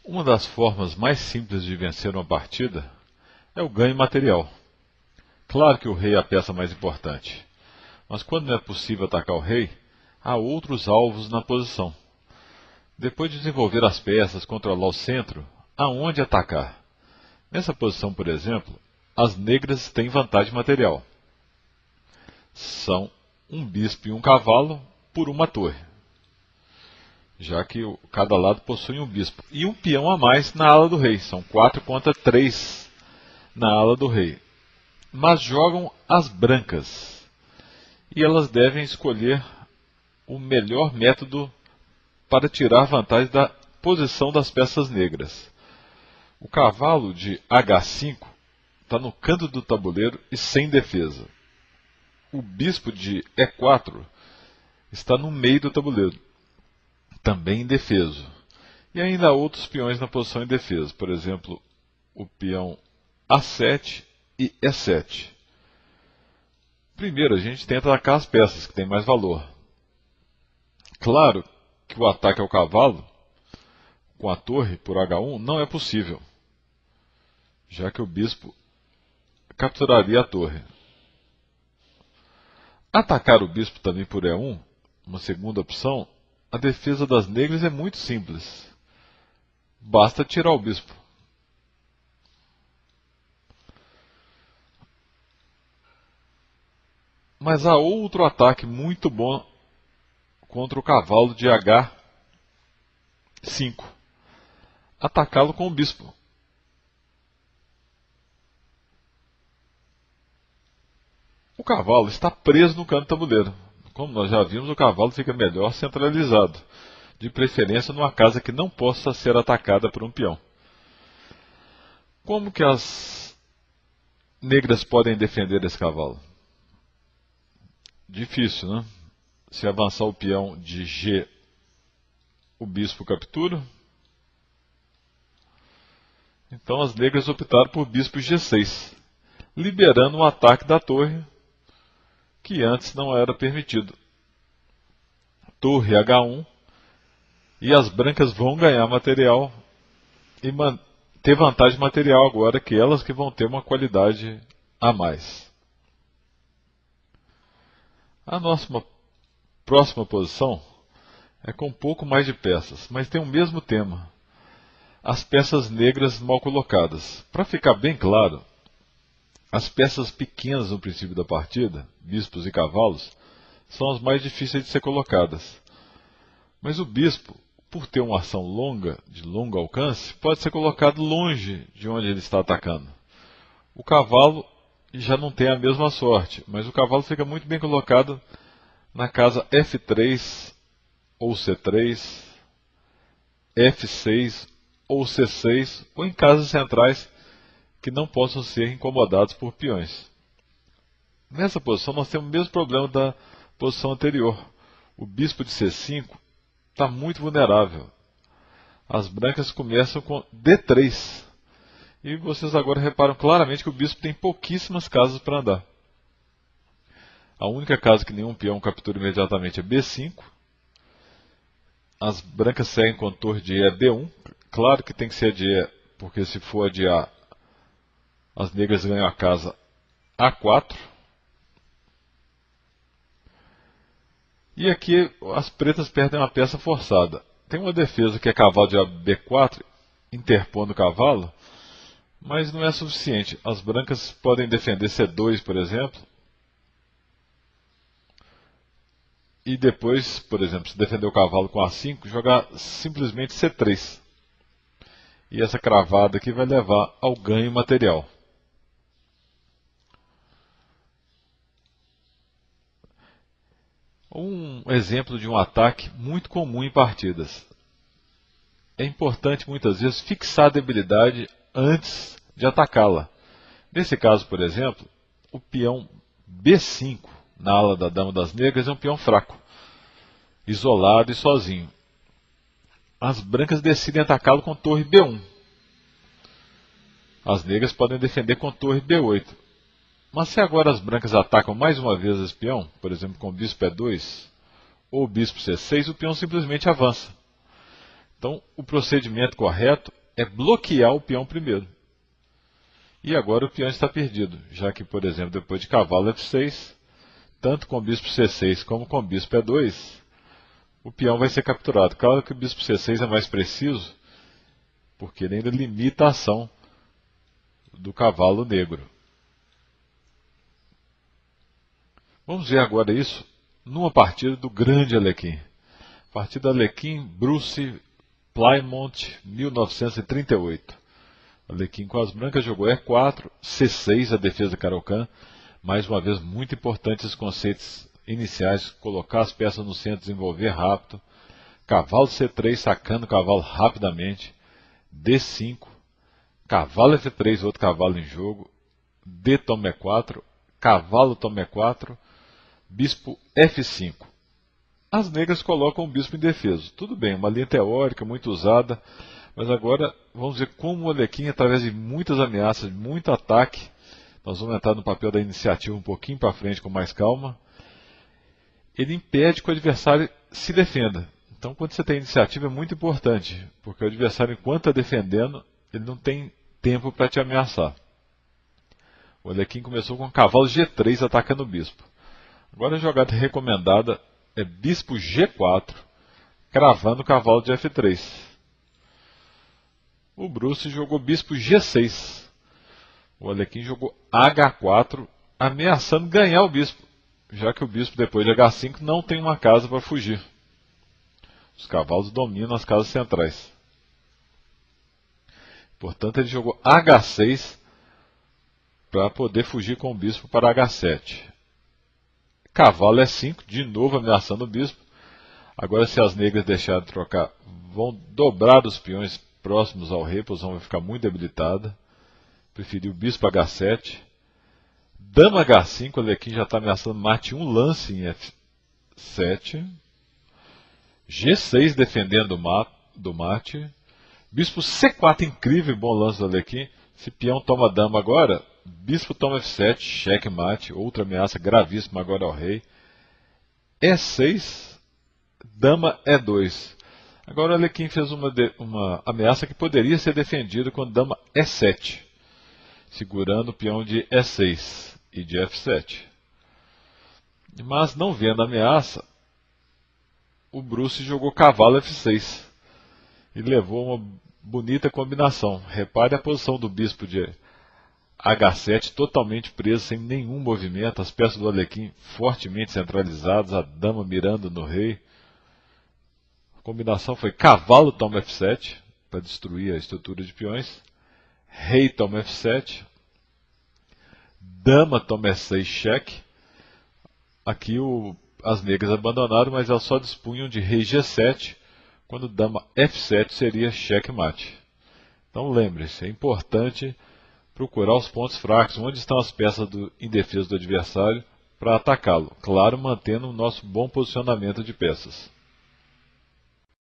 Uma das formas mais simples de vencer uma partida é o ganho material. Claro que o rei é a peça mais importante, mas quando não é possível atacar o rei, há outros alvos na posição. Depois de desenvolver as peças, controlar o centro, aonde atacar? Nessa posição, por exemplo, as negras têm vantagem material. São um bispo e um cavalo por uma torre, já que cada lado possui um bispo. E um peão a mais na ala do rei. São 4 contra 3 na ala do rei. Mas jogam as brancas. E elas devem escolher o melhor método para tirar vantagem da posição das peças negras. O cavalo de H5 está no canto do tabuleiro e sem defesa. O bispo de E4 está no meio do tabuleiro, também indefeso. E ainda há outros peões na posição indefesa, por exemplo, o peão A7 e E7. Primeiro, a gente tenta atacar as peças que têm mais valor. Claro que o ataque ao cavalo com a torre por H1 não é possível, já que o bispo capturaria a torre. Atacar o bispo também por E1, uma segunda opção, a defesa das negras é muito simples. Basta tirar o bispo. Mas há outro ataque muito bom contra o cavalo de H5. Atacá-lo com o bispo. O cavalo está preso no canto do tabuleiro. Como nós já vimos, o cavalo fica melhor centralizado, de preferência numa casa que não possa ser atacada por um peão. Como que as negras podem defender esse cavalo? Difícil, né? Se avançar o peão de G, o bispo captura. Então as negras optaram por bispo G6, liberando o ataque da torre, que antes não era permitido. Torre H1, e as brancas vão ganhar material e ter vantagem material agora, que elas que vão ter uma qualidade a mais. A nossa próxima posição é com um pouco mais de peças, mas tem o mesmo tema. As peças negras mal colocadas. Para ficar bem claro, as peças pequenas no princípio da partida, bispos e cavalos, são as mais difíceis de ser colocadas. Mas o bispo, por ter uma ação longa, de longo alcance, pode ser colocado longe de onde ele está atacando. O cavalo já não tem a mesma sorte, mas o cavalo fica muito bem colocado na casa F3 ou C3, F6 ou C6, ou em casas centrais que não possam ser incomodados por peões. Nessa posição nós temos o mesmo problema da posição anterior. O bispo de C5 está muito vulnerável. As brancas começam com D3. E vocês agora reparam claramente que o bispo tem pouquíssimas casas para andar. A única casa que nenhum peão captura imediatamente é B5. As brancas seguem com torre de E a D1. Claro que tem que ser de E, porque se for a de A, as negras ganham a casa A4. E aqui as pretas perdem uma peça forçada. Tem uma defesa que é cavalo de B4, interpondo o cavalo, mas não é suficiente. As brancas podem defender C2, por exemplo, e depois, por exemplo, se defender o cavalo com A5, jogar simplesmente C3. E essa cravada aqui vai levar ao ganho material. Um exemplo de um ataque muito comum em partidas. É importante muitas vezes fixar a debilidade antes de atacá-la. Nesse caso, por exemplo, o peão B5 na ala da dama das negras é um peão fraco, isolado e sozinho. As brancas decidem atacá-lo com torre B1. As negras podem defender com torre B8. Mas se agora as brancas atacam mais uma vez esse peão, por exemplo com o bispo E2 ou o bispo C6, o peão simplesmente avança. Então, o procedimento correto é bloquear o peão primeiro. E agora o peão está perdido, já que, por exemplo, depois de cavalo F6, tanto com o bispo C6 como com o bispo E2, o peão vai ser capturado. Claro que o bispo C6 é mais preciso, porque ele ainda limita a ação do cavalo negro. Vamos ver agora isso numa partida do grande Alekhine. Partida Alekhine-Bruce Plymouth 1938. Alekhine com as brancas jogou E4, C6 a defesa de Caro-Kann. Mais uma vez, muito importante os conceitos iniciais, colocar as peças no centro, desenvolver rápido. Cavalo C3, sacando o cavalo rapidamente. D5, cavalo F3, outro cavalo em jogo. D toma E4, cavalo toma E4, bispo F5. As negras colocam o bispo indefeso. Tudo bem, uma linha teórica muito usada, mas agora vamos ver como o Alekhine, através de muitas ameaças, de muito ataque, nós vamos entrar no papel da iniciativa um pouquinho para frente com mais calma, ele impede que o adversário se defenda. Então, quando você tem iniciativa é muito importante, porque o adversário, enquanto está defendendo, ele não tem tempo para te ameaçar. O Alekhine começou com o cavalo G3 atacando o bispo. Agora a jogada recomendada é bispo G4, cravando o cavalo de F3. O Bruce jogou bispo G6. O Alekhine jogou H4, ameaçando ganhar o bispo, já que o bispo, depois de H5, não tem uma casa para fugir. Os cavalos dominam as casas centrais. Portanto, ele jogou H6 para poder fugir com o bispo para H7. Cavalo E5, de novo ameaçando o bispo. Agora, se as negras deixarem de trocar, vão dobrar os peões próximos ao rei, a posição vai ficar muito debilitada. Preferiu o bispo H7. Dama H5, o Alekhine já está ameaçando mate um lance em F7. G6 defendendo do mate. Bispo C4, incrível, bom lance do Alekhine. Se peão toma dama agora, bispo toma F7, cheque mate, outra ameaça gravíssima agora ao rei. E6, dama E2. Agora o Alekhine fez uma ameaça que poderia ser defendida com dama E7, segurando o peão de E6 e de F7. Mas não vendo a ameaça, o Bruce jogou cavalo F6 e levou uma bonita combinação. Repare a posição do bispo de H7 totalmente preso, sem nenhum movimento, as peças do Alekhine fortemente centralizadas, a dama mirando no rei. A combinação foi cavalo toma F7 para destruir a estrutura de peões, rei toma F7, dama toma E6 cheque. Aqui as negras abandonaram, mas elas só dispunham de rei G7, quando dama F7 seria cheque mate. Então lembre-se, é importante procurar os pontos fracos, onde estão as peças indefesas do adversário, para atacá-lo. Claro, mantendo o nosso bom posicionamento de peças.